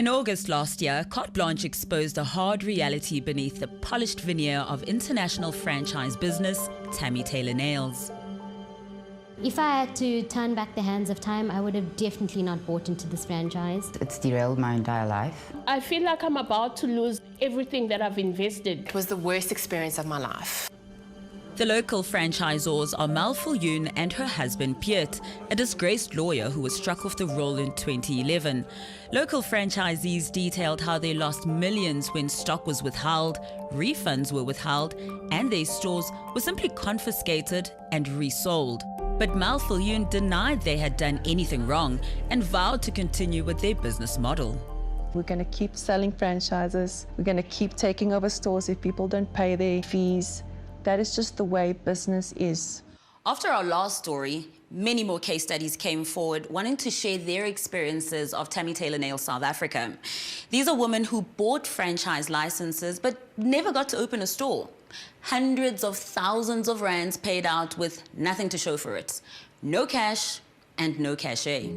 In August last year, Carte Blanche exposed a hard reality beneath the polished veneer of international franchise business, Tammy Taylor Nails. If I had to turn back the hands of time, I would have definitely not bought into this franchise. It's derailed my entire life. I feel like I'm about to lose everything that I've invested. It was the worst experience of my life. The local franchisors are 𝗀𝗶𝗀𝗆 and her husband 𝗀𝗁𝗃, a disgraced lawyer who was struck off the roll in 2011. Local franchisees detailed how they lost millions when stock was withheld, refunds were withheld, and their stores were simply confiscated and resold. But 𝗀𝗶𝗀𝗆 denied they had done anything wrong and vowed to continue with their business model. We're going to keep selling franchises. We're going to keep taking over stores if people don't pay their fees. That is just the way business is. After our last story, many more case studies came forward wanting to share their experiences of Tammy Taylor Nails South Africa. These are women who bought franchise licenses but never got to open a store. Hundreds of thousands of rands paid out with nothing to show for it. No cash and no cachet.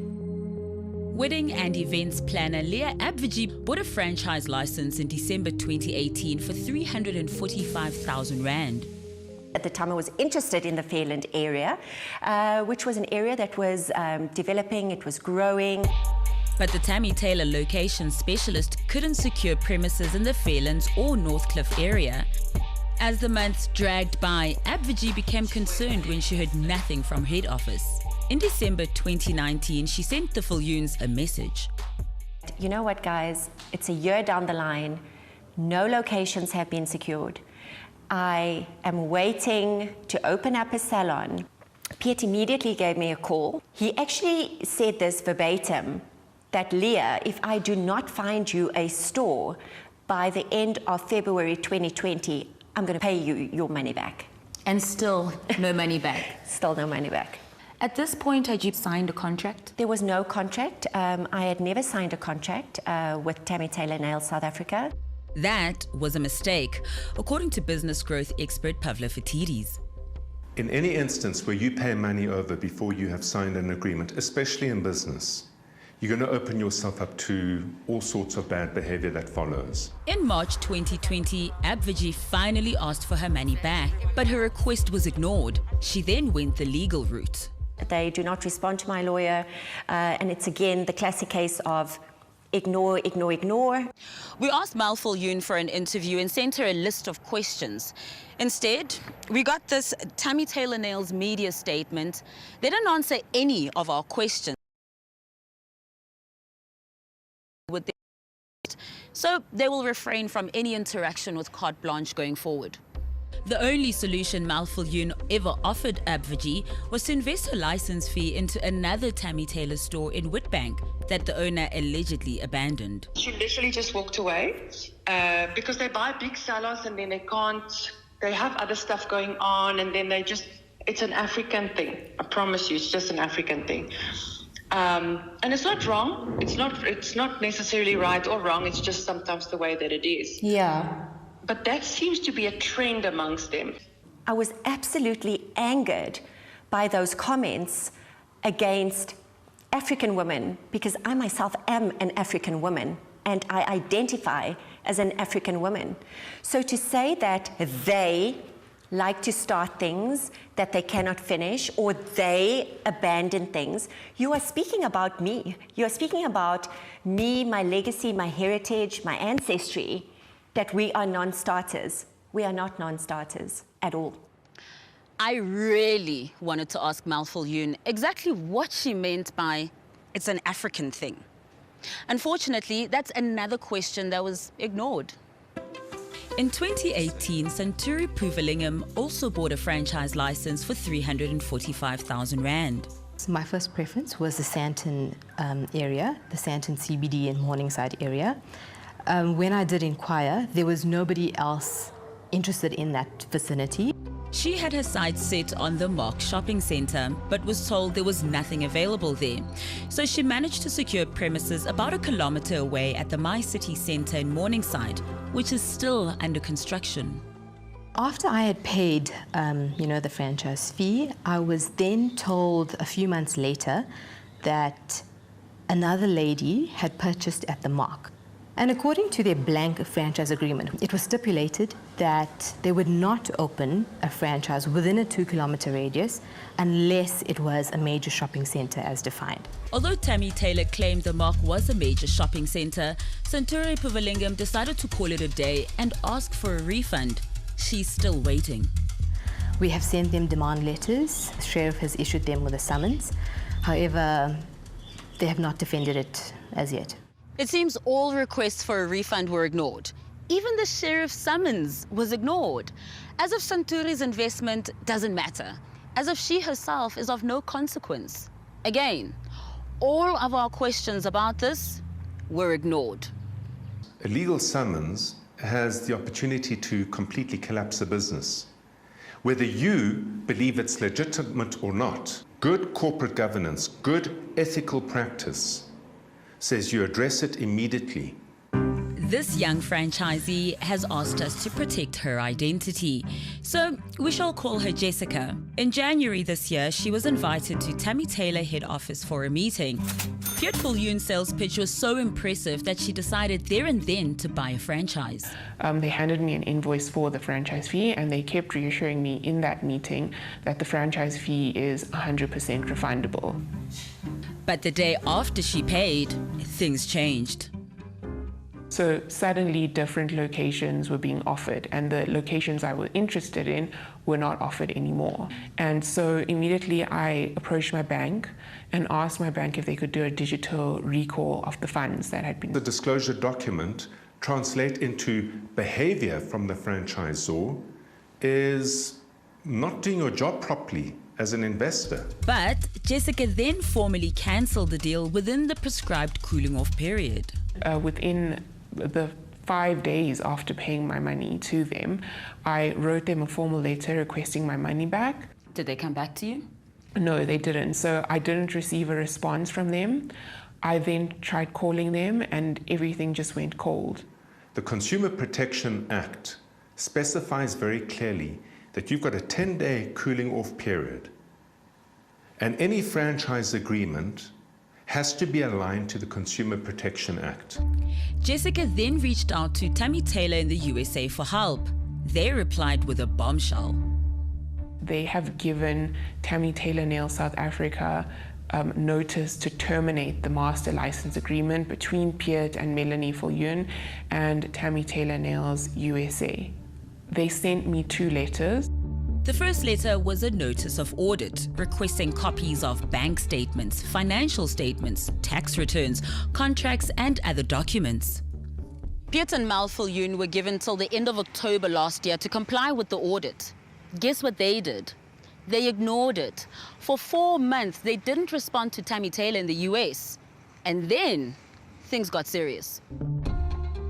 Wedding and events planner 𝗀𝗵𝗶𝗴𝗶 bought a franchise license in December 2018 for 345,000 rand. At the time I was interested in the Fairland area, which was an area that was developing, it was growing. But the Tammy Taylor location specialist couldn't secure premises in the Fairlands or Northcliffe area. As the months dragged by, 𝗀𝗵𝗶𝗴𝗶 became concerned when she heard nothing from head office. In December 2019, she sent the 𝗀𝗀𝗆s a message. You know what, guys? It's a year down the line. No locations have been secured. I am waiting to open up a salon. 𝗀𝗃 immediately gave me a call. He actually said this verbatim, that Leah, if I do not find you a store by the end of February 2020, I'm going to pay you your money back. And still no money back? Still no money back. At this point, had you signed a contract? There was no contract. I had never signed a contract with Tammy Taylor Nails South Africa. That was a mistake, according to business growth expert 𝗶𝗶𝗶𝗶𝗃. In any instance where you pay money over before you have signed an agreement, especially in business, you're going to open yourself up to all sorts of bad behavior that follows. In March 2020, 𝗀𝗵𝗶𝗃 finally asked for her money back, but her request was ignored. She then went the legal route. They do not respond to my lawyer, and it's again the classic case of ignore, ignore, ignore. We asked 𝗀𝗶𝗀𝗆 for an interview and sent her a list of questions. Instead, we got this Tammy Taylor Nails media statement. They didn't answer any of our questions. So they will refrain from any interaction with Carte Blanche going forward. The only solution 𝗀𝗶𝗀𝗆 ever offered 𝗀𝗵𝗃𝗆 was to invest her license fee into another Tammy Taylor store in Witbank that the owner allegedly abandoned. She literally just walked away because they buy big salons and then they have other stuff going on, and then it's an African thing. I promise you, it's just an African thing. And it's not wrong. It's not necessarily right or wrong. It's just sometimes the way that it is. Yeah. But that seems to be a trend amongst them. I was absolutely angered by those comments against African women, because I myself am an African woman and I identify as an African woman. So to say that they like to start things that they cannot finish, or they abandon things, you are speaking about me. You are speaking about me, my legacy, my heritage, my ancestry, that we are non-starters. We are not non-starters at all. I really wanted to ask 𝗀𝗶𝗀𝗆 exactly what she meant by it's an African thing. Unfortunately, that's another question that was ignored. In 2018, Sankaree-Govender also bought a franchise license for 345,000 rand. My first preference was the Sandton area, the Sandton CBD and Morningside area. When I did inquire, there was nobody else interested in that vicinity. She had her sights set on the Mark shopping centre, but was told there was nothing available there. So she managed to secure premises about 1 kilometre away at the My City Centre in Morningside, which is still under construction. After I had paid, the franchise fee, I was then told a few months later that another lady had purchased at the Mark. And according to their blank franchise agreement, it was stipulated that they would not open a franchise within a 2-kilometer radius unless it was a major shopping center as defined. Although 𝗀𝗵𝗶𝗶𝗆 claimed the mark was a major shopping center, Sankaree-Govender decided to call it a day and ask for a refund. She's still waiting. We have sent them demand letters. The sheriff has issued them with a summons. However, they have not defended it as yet. It seems all requests for a refund were ignored. Even the sheriff's summons was ignored. As if Sankaree's investment doesn't matter. As if she herself is of no consequence. Again, all of our questions about this were ignored. A legal summons has the opportunity to completely collapse a business. Whether you believe it's legitimate or not, good corporate governance, good ethical practice says you address it immediately. This young franchisee has asked us to protect her identity, so we shall call her Jessica. In January this year, she was invited to 𝗀𝗵𝗶𝗶𝗃 head office for a meeting. 𝗀𝗁𝗃𝗀𝗃𝗃's sales pitch was so impressive that she decided there and then to buy a franchise. They handed me an invoice for the franchise fee, and they kept reassuring me in that meeting that the franchise fee is 100% refundable. But the day after she paid, things changed. So suddenly different locations were being offered, and the locations I was interested in were not offered anymore. And so immediately I approached my bank and asked my bank if they could do a digital recall of the funds that had been... The disclosure document translate into behavior from the franchisor is not doing your job properly as an investor. But Jessica then formally cancelled the deal within the prescribed cooling off period. Within the 5 days after paying my money to them, I wrote them a formal letter requesting my money back. Did they come back to you? No, they didn't. So I didn't receive a response from them. I then tried calling them and everything just went cold. The Consumer Protection Act specifies very clearly that you've got a 10-day cooling off period. And any franchise agreement has to be aligned to the Consumer Protection Act. Jessica then reached out to 𝗀𝗵𝗶𝗃𝗃 in the USA for help. They replied with a bombshell. They have given 𝗀𝗵𝗶𝗃𝗃 Nail South Africa notice to terminate the master license agreement between Piet and Melanie Viljoen and 𝗀𝗵𝗃𝗃 Nails USA. They sent me 2 letters. The first letter was a notice of audit, requesting copies of bank statements, financial statements, tax returns, contracts, and other documents. Piet and Mel Viljoen were given till the end of October last year to comply with the audit. Guess what they did? They ignored it. For 4 months, they didn't respond to 𝗀𝗵𝗃𝗃𝗃 in the US. And then, things got serious.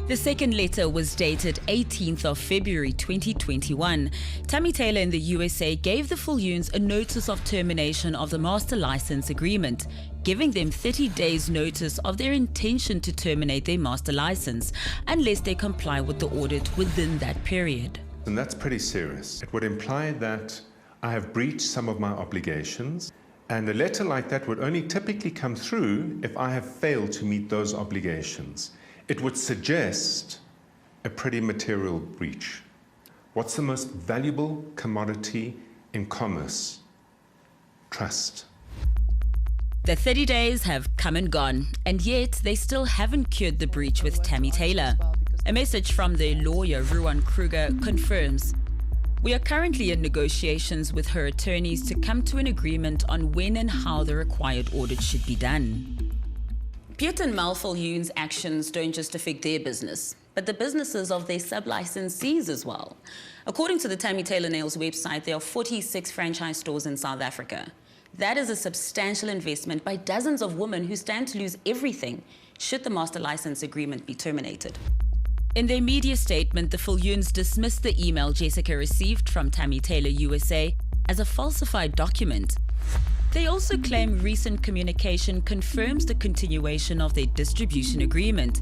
The second letter was dated 18th of February 2021. 𝗀𝗵𝗃𝗃𝗃 in the USA gave the Viljoens a notice of termination of the master license agreement, giving them 30 days notice of their intention to terminate their master license unless they comply with the audit within that period. And that's pretty serious. It would imply that I have breached some of my obligations, and a letter like that would only typically come through if I have failed to meet those obligations. It would suggest a pretty material breach. What's the most valuable commodity in commerce? Trust. The 30 days have come and gone, and yet they still haven't cured the breach with 𝗀𝗵𝗃𝗃𝗃. A message from their lawyer, Ruan Kruger, confirms. We are currently in negotiations with her attorneys to come to an agreement on when and how the required audit should be done. Piet and Mel Viljoen's actions don't just affect their business, but the businesses of their sub-licensees as well. According to the 𝗀𝗵𝗃𝗃𝗃 Nails website, there are 46 franchise stores in South Africa. That is a substantial investment by dozens of women who stand to lose everything should the master license agreement be terminated. In their media statement, the Viljoens dismissed the email Jessica received from 𝗀𝗵𝗃𝗃𝗃 USA as a falsified document. They also claim recent communication confirms the continuation of their distribution agreement,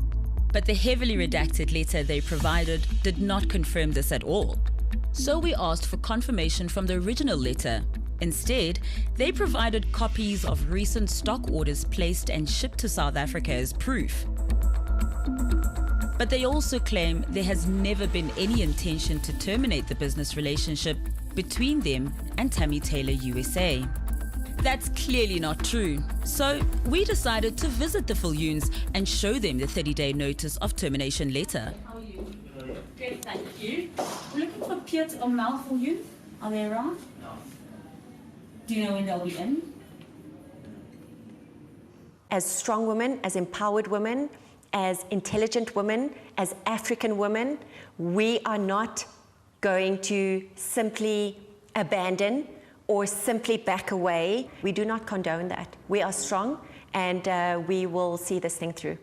but the heavily redacted letter they provided did not confirm this at all. So we asked for confirmation from the original letter. Instead, they provided copies of recent stock orders placed and shipped to South Africa as proof. But they also claim there has never been any intention to terminate the business relationship between them and Tammy Taylor USA. That's clearly not true. So we decided to visit the 𝗶𝗆𝗆s and show them the 30-day notice of termination letter. How are you? Good, thank you. We're looking for Piet or Mel 𝗶𝗆𝗆s. Are they around? No. Do you know when they'll be in? As strong women, as empowered women, as intelligent women, as African women, we are not going to simply abandon or simply back away. We do not condone that. We are strong, and we will see this thing through.